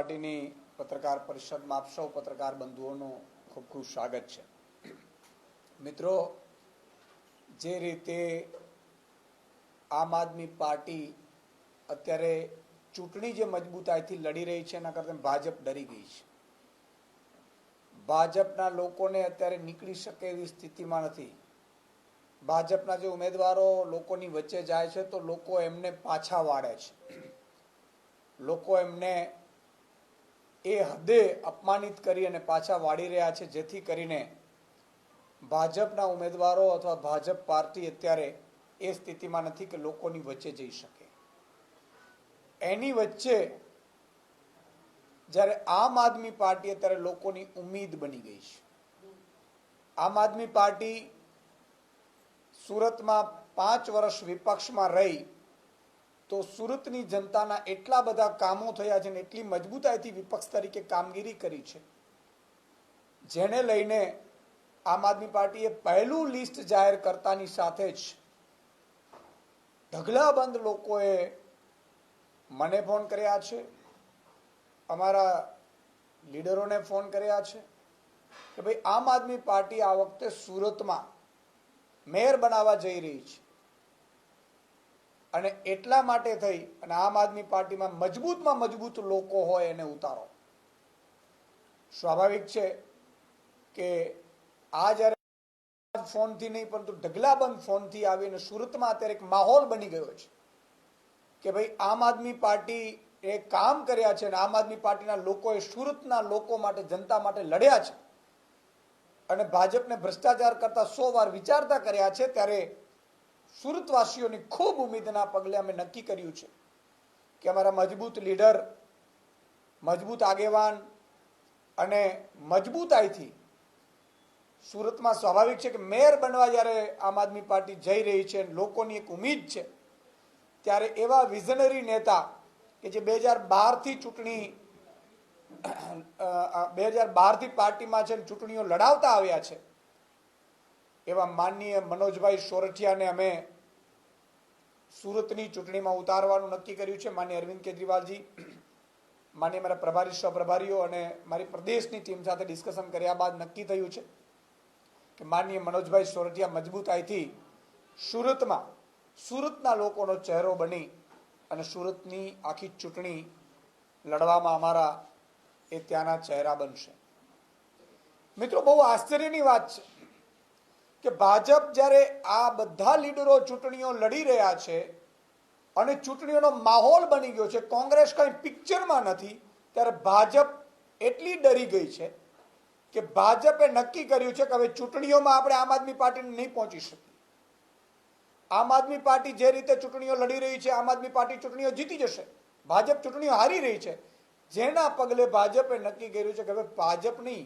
પાર્ટીની પત્રકાર પરિષદમાં આપ સૌ પત્રકાર બંધુઓનું ખૂબ ખૂબ સ્વાગત છે। મિત્રો, જે રીતે આમ આદમી પાર્ટી અત્યારે ચૂંટણી જે મજબૂતાઈથી લડી રહી છે એના કરતાં ભાજપ ડરી ગઈ છે। ભાજપના લોકોને અત્યારે નીકળી શકે એવી સ્થિતિમાં નથી। ભાજપના જે ઉમેદવારો લોકોની વચ્ચે જાય છે તો લોકો એમને પાછા વાળે છે, લોકો એમને એ હદે અપમાનિત કરી અને પાછા વાળી રહ્યા છે, જેથી કરીને ભાજપના ઉમેદવારો અથવા ભાજપ પાર્ટી અત્યારે એ સ્થિતિમાં નથી કે લોકોની વચ્ચે જઈ શકે। એની વચ્ચે જ્યારે આમ આદમી પાર્ટી અત્યારે લોકોની ઉમ્મીદ બની ગઈ છે। આમ આદમી પાર્ટી સુરતમાં 5 વર્ષ વિપક્ષમાં રહી તો સુરતની જનતાના એટલા બધા કામો થયા છે ને એટલી મજબૂતાઈથી વિપક્ષ તરીકે કામગીરી કરી છે, જેને લઈને આમ આદમી પાર્ટીએ પહેલું લિસ્ટ જાહેર કરતાની સાથે જ ઢગલાબંધ લોકોએ મને ફોન કર્યા છે, અમારા લીડરોને ફોન કર્યા છે કે ભાઈ આમ આદમી પાર્ટી આ વખતે સુરતમાં મેયર બનાવવા જઈ રહી છે અને એટલા માટે થઈ અને આમ આદમી પાર્ટીમાં મજબૂતમાં મજબૂત લોકો હોય એને ઉતારો। સ્વાભાવિક છે કે આ જ્યારે ફોનથી નહીં પરંતુ ઢગલાબંધ ફોનથી આવીને સુરતમાં અત્યારે એક માહોલ બની ગયો છે કે ભાઈ આમ આદમી પાર્ટી એ કામ કર્યા છે અને આમ આદમી પાર્ટીના લોકોએ સુરતના લોકો માટે, જનતા માટે લડ્યા છે અને ભાજપને ભ્રષ્ટાચાર કરતા 100 વાર વિચારતા કર્યા છે। ત્યારે સુરતવાસીઓની ખૂબ ઉમ્મીદના પગલે અમે નક્કી કર્યું છે કે અમારા મજબૂત લીડર, મજબૂત આગેવાન અને મજબૂતાઈથી સુરતમાં સ્વાભાવિક છે કે મેયર બનવા જ્યારે આમ આદમી પાર્ટી જઈ રહી છે, લોકોની એક ઉમ્મીદ છે, ત્યારે એવા વિઝનરી નેતા કે જે 2012થી ચૂંટણી 2012થી પાર્ટીમાં છે, ચૂંટણીઓ લડાવતા આવ્યા છે, એવા માનનીય મનોજભાઈ સોરઠિયાને અમે સુરતની ચૂંટણીમાં ઉતારવાનું નક્કી કર્યું છે। માનનીય અરવિંદ કેજરીવાલજી, માનનીય મારા પ્રભારી, સહપ્રભારીઓ અને મારી પ્રદેશની ટીમ સાથે ડિસ્કશન કર્યા બાદ નક્કી થયું છે કે માનનીય મનોજભાઈ સોરઠિયા મજબૂતાઈથી સુરતના લોકોનો ચહેરો બની અને સુરતની આખી ચૂંટણી લડવામાં અમારા એ ત્યાંના ચહેરા બનશે। મિત્રો, બહુ આશ્ચર્યની વાત છે કે ભાજપ જ્યારે આ બધા લીડરો ચૂંટણીઓ લડી રહ્યા છે અને ચૂંટણીઓનો માહોલ બની ગયો છે, કોંગ્રેસ કંઈ પિક્ચરમાં નથી, ત્યારે ભાજપ એટલી ડરી ગઈ છે કે ભાજપે નક્કી કર્યું છે કે હવે ચૂંટણીઓમાં આપણે આમ આદમી પાર્ટીને નહીં પહોંચી શકીએ। આમ આદમી પાર્ટી જે રીતે ચૂંટણીઓ લડી રહી છે, આમ આદમી પાર્ટી ચૂંટણીઓ જીતી જશે, ભાજપ ચૂંટણીઓ હારી રહી છે, જેના પગલે ભાજપે નક્કી કર્યું છે કે હવે ભાજપની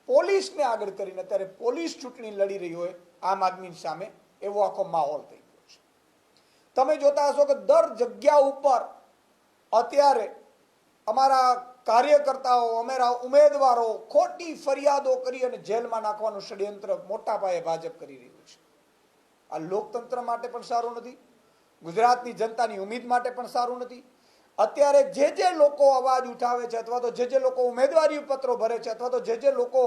પોલીસને આગળ કરીને અત્યારે પોલીસ ચૂંટણી લડી રહી હોય આમ આદમી સામે, એવો આખો માહોલ થઈ ગયો છે। તમે જોતા હશો કે દર જગ્યા ઉપર અત્યારે અમારા કાર્યકર્તાઓ, અમારા ઉમેદવારો ખોટી ફરિયાદો કરી અને જેલમાં નાખવાનું ષડયંત્ર મોટા પાયે ભાજપ કરી રહ્યું છે। આ લોકતંત્ર માટે પણ સારું નથી, ગુજરાતની જનતાની ઉમ્મીદ માટે પણ સારું નથી। અત્યારે જે લોકો અવાજ ઉઠાવે છે અથવા તો જે લોકો ઉમેદવારી પત્રો ભરે છે અથવા તો જે લોકો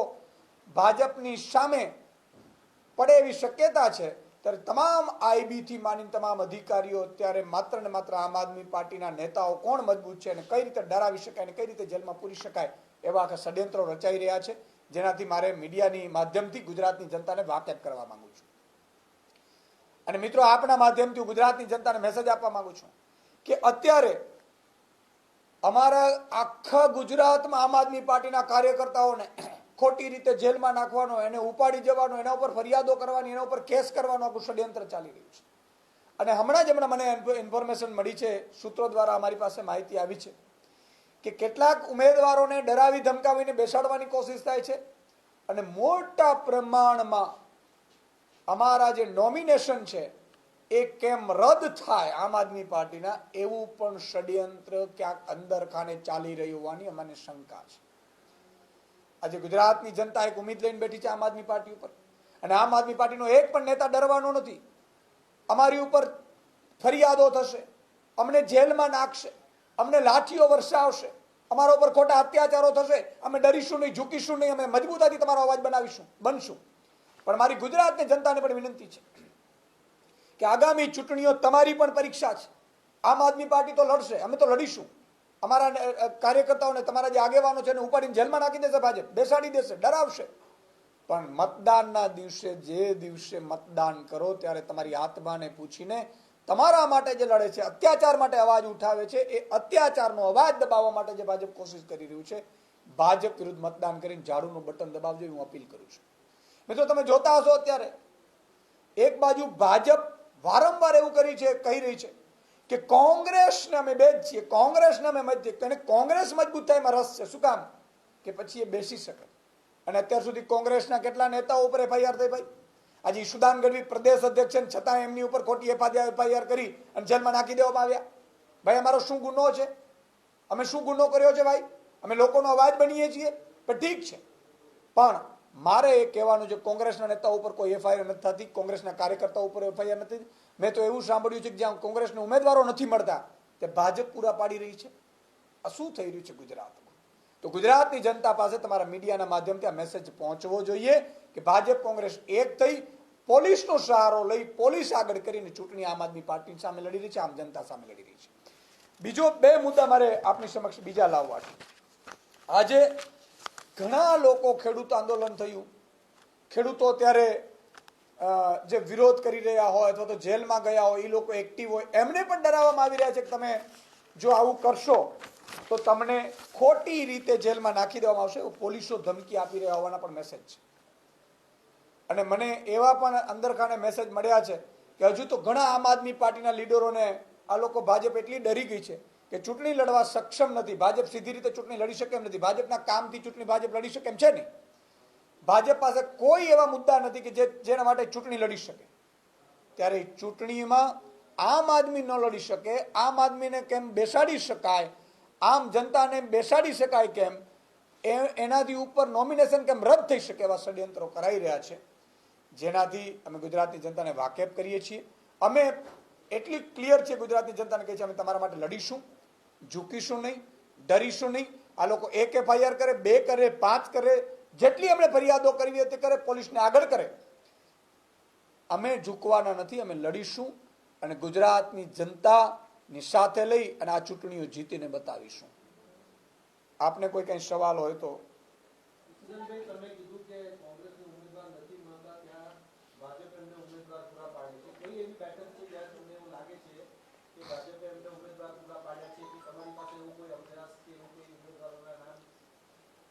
ભાજપની સામે પડે એવી શક્યતા છે, ત્યારે તમામ આઈબીથી માનીને તમામ અધિકારીઓ અત્યારે માત્ર ને માત્ર આમ આદમી પાર્ટીના નેતાઓ કોણ મજબૂત છે અને કઈ રીતે ડરાવી શકાય અને કઈ રીતે જેલમાં પૂરી શકાય એવા આખા ષડયંત્રો રચાઈ રહ્યા છે, જેનાથી મારે મીડિયાની માધ્યમથી ગુજરાતની જનતાને વાકેફ કરવા માંગુ છું। અને મિત્રો, આપના માધ્યમથી ગુજરાતની જનતાને મેસેજ આપવા માંગુ છું કે અત્યારે અમારા આખા ગુજરાતમાં આમ આદમી પાર્ટીના કાર્યકર્તાઓને ખોટી રીતે જેલમાં નાખવાનો, એને ઉપાડી જવાનો, એના ઉપર ફરિયાદો કરવાની, એના ઉપર કેસ કરવાનો આખું ષડયંત્ર ચાલી રહ્યું છે। અને હમણાં મને ઇન્ફોર્મેશન મળી છે, સૂત્રો દ્વારા અમારી પાસે માહિતી આવી છે કે કેટલાક ઉમેદવારોને ડરાવી ધમકાવીને બેસાડવાની કોશિશ થાય છે અને મોટા પ્રમાણમાં અમારા જે નોમિનેશન છે એ કેમ રદ થાય આમ આદમી પાર્ટીના, એવું પણ ષડયંત્ર ક્યાંક અંદર ખાને ચાલી રહ્યું હોવાની અમને શંકા છે। આજે ગુજરાતની જનતા એક ઉમ્મીદ લઈને બેઠી છે આમ આદમી પાર્ટી ઉપર, અને આમ આદમી પાર્ટીનો એક પણ નેતા ડરવાનો નથી। અમારી ઉપર ફરિયાદો થશે, અમને જેલમાં નાખશે, અમને લાઠીઓ વરસાવશે, અમારા ઉપર ખોટા અત્યાચારો થશે, અમે ડરીશું નહીં, ઝૂકીશું નહીં, અમે મજબૂતાથી તમારો અવાજ બનશું. પણ મારી ગુજરાતની જનતાને પણ વિનંતી છે કે આગામી ચૂંટણીઓ તમારી પણ પરીક્ષા છે. આમ આદમી પાર્ટી તો લડશે, અમે તો લડીશું. અમારા કાર્યકર્તાઓને, તમારા જે આગેવાનો છે એને ઉપાડીને જેલમાં નાખી દેશે ભાજપ, બેસાડી દેશે, ડરાવશે. પણ મતદાનના દિવસે, જે દિવસે મતદાન કરો ત્યારે તમારી આત્માને પૂછીને તમારા માટે જે લડે છે, અત્યાચાર માટે અવાજ ઉઠાવે છે, એ અત્યાચારનો અવાજ દબાવવા માટે જે ભાજપ કોશિશ કરી રહ્યું છે, ભાજપ વિરુદ્ધ મતદાન કરીને ઝાડુનું બટન દબાવજો, હું અપીલ કરું છું. મિત્રો, તમે જોતા હશો અત્યારે એક બાજુ ભાજપ વારંવાર એવું કહી રહી છે કે કોંગ્રેસને અમે બે જ છીએ, કોંગ્રેસને અમે મજબૂત, અને કોંગ્રેસ મજબૂત થાય એમાં રસ છે. શું કામ? કે પછી એ બેસી શકે. અને અત્યાર સુધી કોંગ્રેસના કેટલા નેતાઓ ઉપર એફઆઈઆર થઈ ભાઈ. આજે ઈશુદાન ગઢવી પ્રદેશ અધ્યક્ષ છે, છતાં એમની ઉપર ખોટી એફઆઈઆર કરી અને જેલમાં નાખી દેવામાં આવ્યા. ભાઈ, અમારો શું ગુનો છે? અમે શું ગુનો કર્યો છે ભાઈ? અમે લોકોનો અવાજ બનીએ છીએ. પણ ઠીક છે, પણ મારે એ કહેવાનું છે, કોંગ્રેસના નેતાઓ ઉપર કોઈ એફઆઈઆર નથી થતી, કોંગ્રેસના કાર્યકર્તાઓ ઉપર એફઆઈઆર નથી. મેં તો એવું સાંભળ્યું છે કે જ્યાં કોંગ્રેસને ઉમેદવારો નથી મળતા તે ભાજપ પૂરા પાડી રહી છે. આ શું થઈ રહ્યું છે ગુજરાતમાં? તો ગુજરાતની જનતા પાસે તમારા મીડિયાના માધ્યમથી આ મેસેજ પહોંચવો જોઈએ કે ભાજપ કોંગ્રેસ એક થઈ પોલીસનો સહારો લઈ, પોલીસ આગળ કરીને ચૂંટણી આમ આદમી પાર્ટી સામે લડી રહી છે, આમ જનતા સામે લડી રહી છે. બીજો બે મુદ્દા મારે આપની સમક્ષ બીજા લાવવા છે. આજે ઘણા લોકો, ખેડૂત આંદોલન થયું, ખેડૂતો ત્યારે જે વિરોધ કરી રહ્યા હોય અથવા તો જેલમાં ગયા હોય, એ લોકો એક્ટિવ હોય, એમને પણ ડરાવવામાં આવી રહ્યા છે કે તમે જો આવું કરશો તો તમને ખોટી રીતે જેલમાં નાખી દેવામાં આવશે. પોલીસો ધમકી આપી રહ્યા હોવાના પણ મેસેજ છે. અને મને એવા પણ અંદરખાને મેસેજ મળ્યા છે કે હજુ તો ઘણા આમ આદમી પાર્ટીના લીડરોને આ લોકો, ભાજપ એટલી ડરી ગઈ છે કે ચૂંટણી લડવા સક્ષમ નથી. ભાજપ સીધી રીતે ચૂંટણી લડી શકે એમ નથી. ભાજપના કામથી ચૂંટણી ભાજપ લડી શકે એમ છે નહીં. ભાજપ પાસે કોઈ એવા મુદ્દા નથી કે જેના માટે ચૂંટણી લડી શકે. ત્યારે ચૂંટણીમાં આમ આદમી ન લડી શકે, આમ આદમીને કેમ બેસાડી શકાય, આમ જનતાને બેસાડી શકાય કેમ, એનાથી ઉપર નોમિનેશન કેમ રદ થઈ શકે, એવા ષડયંત્રો કરાઈ રહ્યા છે. જેનાથી અમે ગુજરાતની જનતાને વાકેફ કરીએ છીએ. અમે એટલી ક્લિયર છે ગુજરાતની જનતાને કહીએ છીએ, અમે તમારા માટે લડીશું, ઝૂકીશું નહીં, ડરીશું નહીં. આ લોકો એક એફઆઈઆર કરે, 2 કરે, 5 કરે, જેટલી અમને ફરિયાદો કરવી હતી કરે, પોલીસને આગળ કરે, અમે ઝૂકવાના નથી. અમે લડીશું અને ગુજરાતની જનતાની સાથે લઈ અને આ ચૂંટણીઓ જીતીને બતાવીશું. આપને કોઈ કઈ સવાલ હોય તો.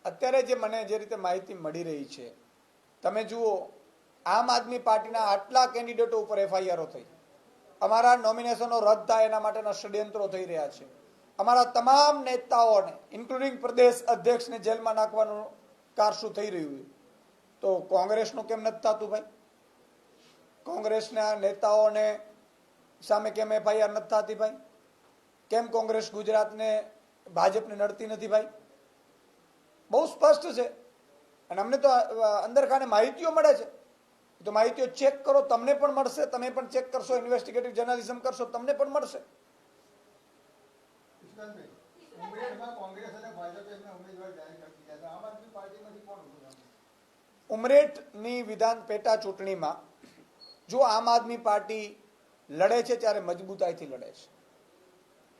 અત્યારે જે રીતે માહિતી મળી રહી છે, તમે જુઓ, આમ આદમી પાર્ટીના આટલા કેન્ડિડેટો ઉપર એફઆઈઆરો થઈ, અમારા નોમિનેશનો રદ થાય એના માટેના ષડયંત્રો થઈ રહ્યા છે. અમારા તમામ નેતાઓને ઇન્ક્લુડિંગ પ્રદેશ અધ્યક્ષને જેલમાં નાખવાનું કારશું થઈ રહ્યું. તો કોંગ્રેસનું કેમ નથી થતું ભાઈ? કોંગ્રેસના નેતાઓને સામે કેમ એફઆઈઆર નથી થતી ભાઈ? કેમ કોંગ્રેસ ગુજરાતને, ભાજપને નડતી નથી ભાઈ? બહુ સ્પષ્ટ છે. અને અમને તો અંદરખાને માહિતીઓ મળે છે. તો માહિતીઓ ચેક કરો, તમને પણ મળશે. તમે પણ ચેક કરશો, ઇન્વેસ્ટિગેટિવ જર્નલિઝમ કરશો, તમને પણ મળશે. ઉમરેઠની વિધાન પેટા ચૂંટણીમાં જો આમ આદમી પાર્ટી લડે છે ત્યારે મજબૂતાઈથી લડે છે.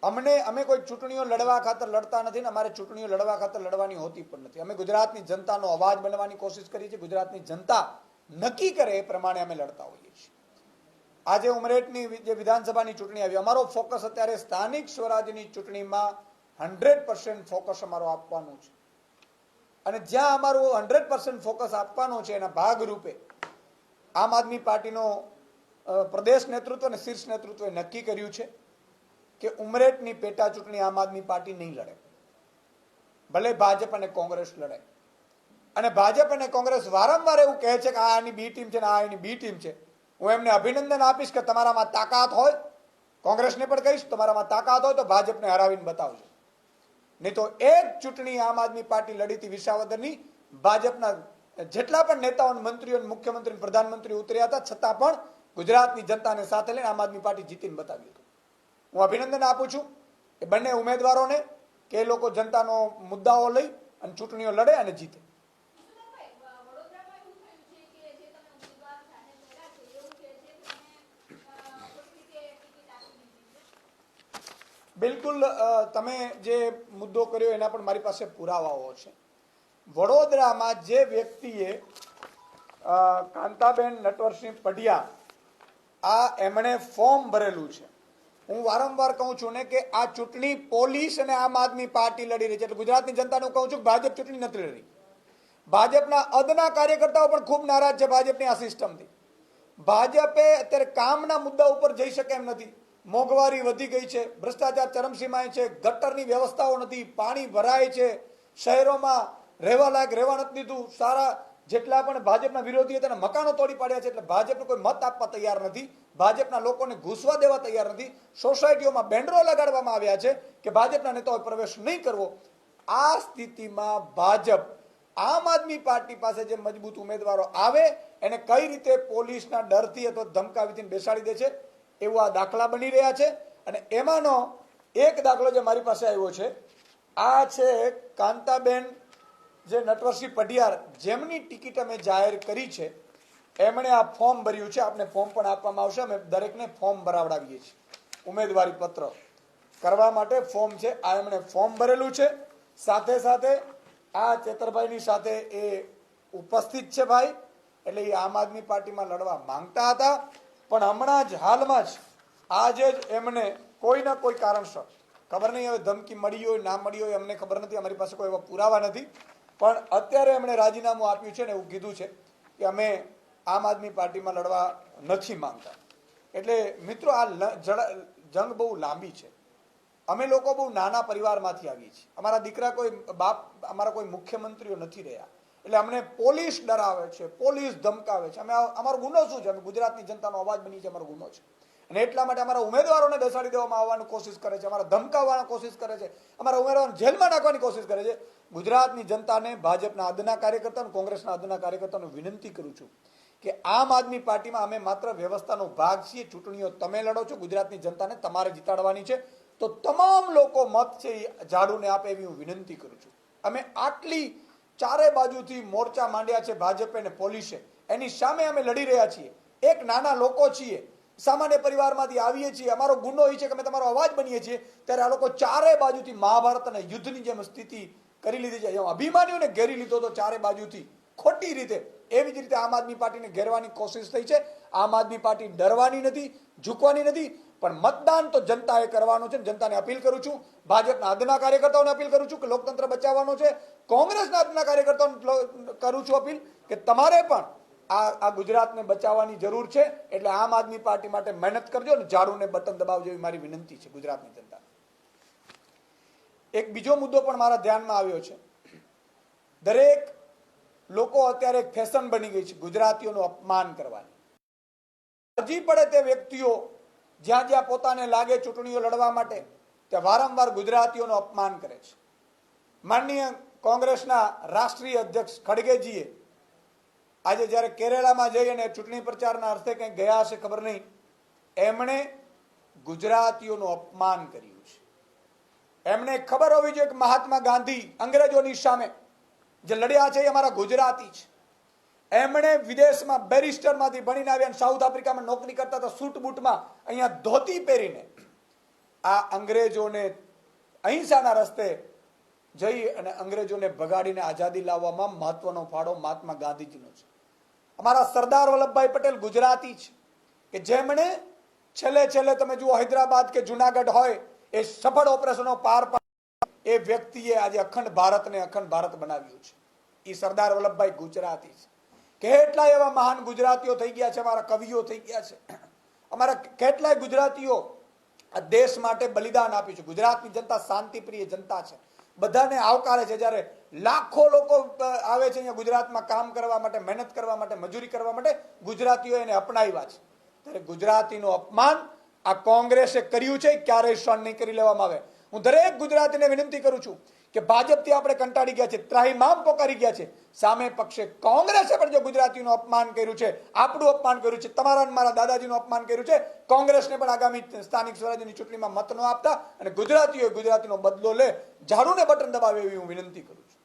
અમે કોઈ ચૂંટણીઓ લડવા ખાતર લડતા નથી ને અમારે ચૂંટણીઓ લડવા ખાતર લડવાની હોતી પણ નથી. અમે ગુજરાતની જનતાનો અવાજ બનવાની કોશિશ કરીએ છીએ. ગુજરાતની જનતા નક્કી કરે એ પ્રમાણે અમે લડતા હોઈએ છીએ. આજે ઉમરેઠની જે વિધાનસભાની ચૂંટણી આવી, અમારો ફોકસ અત્યારે સ્થાનિક સ્વરાજ્યની ચૂંટણીમાં 100% ફોકસ અમારો આપવાનું છે. અને જ્યાં અમારું 100% ફોકસ આપવાનો છે એના ભાગરૂપે આમ આદમી પાર્ટીનો પ્રદેશ નેતૃત્વ અને શીર્ષ નેતૃત્વએ નક્કી કર્યું છે કે ઉમરેઠની પેટા ચૂંટણી આમ આદમી પાર્ટી નહીં લડે, ભલે ભાજપ અને કોંગ્રેસ લડે. અને ભાજપ અને કોંગ્રેસ વારંવાર એવું કહે છે કે આ એની બી ટીમ છે ને આ એની બી ટીમ છે. હું એમને અભિનંદન આપીશ કે તમારામાં તાકાત હોય, કોંગ્રેસને પણ કહીશ તમારામાં તાકાત હોય તો ભાજપને હરાવીને બતાવજો. નહીં તો એક ચૂંટણી આમ આદમી પાર્ટી લડી હતી વિસાવદરની, ભાજપના જેટલા પણ નેતાઓ, મંત્રીઓ, મુખ્યમંત્રી, પ્રધાનમંત્રી ઉતર્યા હતા, છતાં પણ ગુજરાતની જનતાને સાથે લઈને આમ આદમી પાર્ટી જીતીને બતાવ્યું હતું. હું અભિનંદન આપું છું એ બંને ઉમેદવારોને કે એ લોકો જનતાનો મુદ્દાઓ લઈ અને ચૂંટણીઓ લડે અને જીતે. બિલકુલ, તમે જે મુદ્દો કર્યો એના પણ મારી પાસે પુરાવાઓ છે. વડોદરામાં જે વ્યક્તિએ કાંતાબેન નટવરસિંહ પઢિયા એમણે ફોર્મ ભરેલું છે, હું વારંવાર કહું છું ને કે આ ચૂંટણી પોલીસ અને આમ આદમી પાર્ટી લડી રહી છે. એટલે ગુજરાતની જનતાને હું કહું છું કે ભાજપ ચૂંટણી નથી લડી રહી. ભાજપના અદના કાર્યકર્તાઓ પણ ખૂબ નારાજ છે ભાજપની આ સિસ્ટમથી. ભાજપે અત્યારે કામના મુદ્દા ઉપર જઈ શકે એમ નથી. મોંઘવારી વધી ગઈ છે, ભ્રષ્ટાચાર ચરમસીમાએ છે, ગટરની વ્યવસ્થાઓ નથી, પાણી ભરાય છે, શહેરોમાં રહેવા લાયક રહેવા નથી દીધું, સારા જેટલા પણ ભાજપના વિરોધીઓ તેના મકાનો તોડી પાડ્યા છે. એટલે ભાજપને કોઈ મત આપવા તૈયાર નથી, ભાજપના લોકોને ઘૂસવા દેવા તૈયાર નથી. સોસાયટીઓમાં બેનરો લગાડવામાં આવ્યા છે કે ભાજપના નેતાઓએ પ્રવેશ નહીં કરવો. આ સ્થિતિમાં ભાજપ આમ આદમી પાર્ટી પાસે જે મજબૂત ઉમેદવારો આવે એને કઈ રીતે પોલીસના ડરથી અથવા ધમકાવીથી બેસાડી દે છે, એવા આ દાખલા બની રહ્યા છે. અને એમાંનો એક દાખલો જે મારી પાસે આવ્યો છે, આ છે કાંતાબેન જે નટવરસિંહ પઢિયાર, જેમની ટિકિટ અમે જાહેર કરી છે, એમણે આ ફોર્મ ભર્યું છે. આપને ફોર્મ પણ આપવામાં આવશે, અમે દરેકને ફોર્મ ભરાવડાવીએ છીએ. ઉમેદવારી પત્ર કરવા માટે ફોર્મ છે, આ એમણે ફોર્મ ભરેલું છે. સાથે સાથે આ ચેતરભાઈની સાથે એ ઉપસ્થિત છે ભાઈ, એટલે એ આમ આદમી પાર્ટીમાં લડવા માંગતા હતા, પણ હમણાં જ હાલમાં જ આજે જ એમને કોઈના કોઈ કારણસર, ખબર નહીં હવે ધમકી મળી હોય ના મળી હોય અમને ખબર નથી, અમારી પાસે કોઈ એવા પુરાવા નથી, પણ અત્યારે એમણે રાજીનામું આપ્યું છે ને એવું કીધું છે કે અમે આમ આદમી પાર્ટીમાં લડવા નથી માંગતા. એટલે મિત્રો આ જંગ બહુ લાંબી છે. અમે લોકો બહુ નાના પરિવારમાંથી આવીએ છીએ. અમારા દીકરા કોઈ બાપ, અમારા કોઈ મુખ્યમંત્રીઓ નથી રહ્યા. એટલે અમને પોલીસ ડરાવે છે, પોલીસ ધમકાવે છે. અમે અમારો ગુનો શું છે? અમે ગુજરાતની જનતાનો અવાજ બની છે, અમારો ગુનો છે. અને એટલા માટે અમારા ઉમેદવારોને બેસાડી દેવામાં આવવાની કોશિશ કરે છે, અમારા ધમકાવવાની કોશિશ કરે છે, અમારા ઉમેદવારોને જેલમાં નાખવાની કોશિશ કરે છે. ગુજરાતની જનતાને, ભાજપના અદના કાર્યકર્તાઓને, કોંગ્રેસના અદના કાર્યકર્તાઓને વિનંતી કરું છું કે આમ આદમી પાર્ટીમાં અમે માત્ર વ્યવસ્થાનો ભાગ છીએ. ચૂંટણીઓ તમે લડો છો, ગુજરાતની જનતાને તમારે જીતાડવાની છે, તો તમામ લોકો મત છે એ ઝાડુને આપે એવી હું વિનંતી કરું છું. અમે આટલી ચારે બાજુથી મોરચા માંડ્યા છે ભાજપે અને પોલીસે, એની સામે અમે લડી રહ્યા છીએ. એક નાના લોકો છીએ, સામાન્ય પરિવારમાંથી આવીએ છીએ, અમારો ગુનો એ છે કે અમે તમારો અવાજ બનીએ છીએ, ત્યારે આ લોકો ચારે બાજુથી મહાભારત અને યુદ્ધની જેમ સ્થિતિ કરી લીધી છે. અભિમાનીઓને ઘેરી લીધો તો ચારે બાજુથી ખોટી રીતે, એવી જ રીતે આમ આદમી પાર્ટીને ઘેરવાની કોશિશ થઈ છે. આમ આદમી પાર્ટી ડરવાની નથી, ઝૂકવાની નથી, પણ મતદાન તો જનતાએ કરવાનું છે. જનતાને અપીલ કરું છું, ભાજપના અદના કાર્યકર્તાઓને અપીલ કરું છું કે લોકતંત્ર બચાવવાનો છે, કોંગ્રેસના અદના કાર્યકર્તાઓને કરું છું અપીલ કે તમારે પણ આ ગુજરાતને બચાવવાની જરૂર છે. એટલે આમ આદમી પાર્ટી માટે મહેનત કરજો અને ઝાડુને બટન દબાવજો એવી મારી વિનંતી છે ગુજરાતની જનતા. એક બીજો મુદ્દો પણ મારા ધ્યાનમાં આવ્યો છે. દરેક લોકો અત્યારે એક ફેશન બની ગઈ છે ગુજરાતીઓનું અપમાન કરવાની. અરજી પડે તે વ્યક્તિઓ જ્યાં જ્યાં પોતાને લાગે ચૂંટણીઓ લડવા માટે ત્યાં વારંવાર ગુજરાતીઓનું અપમાન કરે છે. માનનીય કોંગ્રેસના રાષ્ટ્રીય અધ્યક્ષ ખડગેજીએ આજે જ્યારે કેરળમાં જઈ અને ચૂંટણી પ્રચારના અર્થે કંઈક ગયા હશે ખબર નહીં, એમણે ગુજરાતીઓનું અપમાન કર્યું છે. એમને ખબર હોવી જોઈએ કે મહાત્મા ગાંધી અંગ્રેજોની સામે જે લડ્યા છે એ અમારા ગુજરાતી છે. એમણે વિદેશમાં બેરિસ્ટરમાંથી ભણીને આવ્યા, સાઉથ આફ્રિકામાં નોકરી કરતા હતા, સૂટ બૂટમાં, અહીંયા ધોતી પહેરીને આ અંગ્રેજોને અહિંસાના રસ્તે જઈ અને અંગ્રેજોને ભગાડીને આઝાદી લાવવામાં મહત્વનો ફાળો મહાત્મા ગાંધીજીનો છે. અમારા સરદાર વલ્લભભાઈ પટેલ ગુજરાતી છે કે જેમણે છેલ્લે તમે જુઓ હૈદરાબાદ કે જુનાગઢ હોય એ સફળ ઓપરેશનો પાર પાડી એ વ્યક્તિએ આજે અખંડ ભારતને અખંડ ભારત બનાવ્યું છે. એ સરદાર વલ્લભભાઈ ગુજરાતી છે. કેટલાય એવા મહાન ગુજરાતીઓ થઈ ગયા છે, અમારા કવિઓ થઈ ગયા છે, અમારા કેટલાય ગુજરાતીઓ આ દેશ માટે બલિદાન આપ્યું છે. ગુજરાતની જનતા શાંતિપ્રિય જનતા છે, બધાને આવકારે છે. જ્યારે લાખો લોકો આવે છે અહીંયા ગુજરાતમાં કામ કરવા માટે, મહેનત કરવા માટે, મજૂરી કરવા માટે, ગુજરાતીઓ એને અપનાવ્યા છે. ત્યારે ગુજરાતીનું અપમાન આ કોંગ્રેસે કર્યું છે, ક્યારેય સહન નહીં કરી લેવામાં આવે. હું દરેક ગુજરાતીને વિનંતી કરું છું કે ભાજપથી આપણે કંટાળી ગયા છે, ત્રાહિમામ પોકારી ગયા છે. સામે પક્ષે કોંગ્રેસે પણ જો ગુજરાતીનું અપમાન કર્યું છે, આપણું અપમાન કર્યું છે, તમારા અને મારા દાદાજીનું અપમાન કર્યું છે, કોંગ્રેસને પણ આગામી સ્થાનિક સ્વરાજ્યની ચૂંટણીમાં મત ન આપતા અને ગુજરાતીઓએ ગુજરાતીનો બદલો લે, ઝાડુને બટન દબાવે એવી હું વિનંતી કરું છું.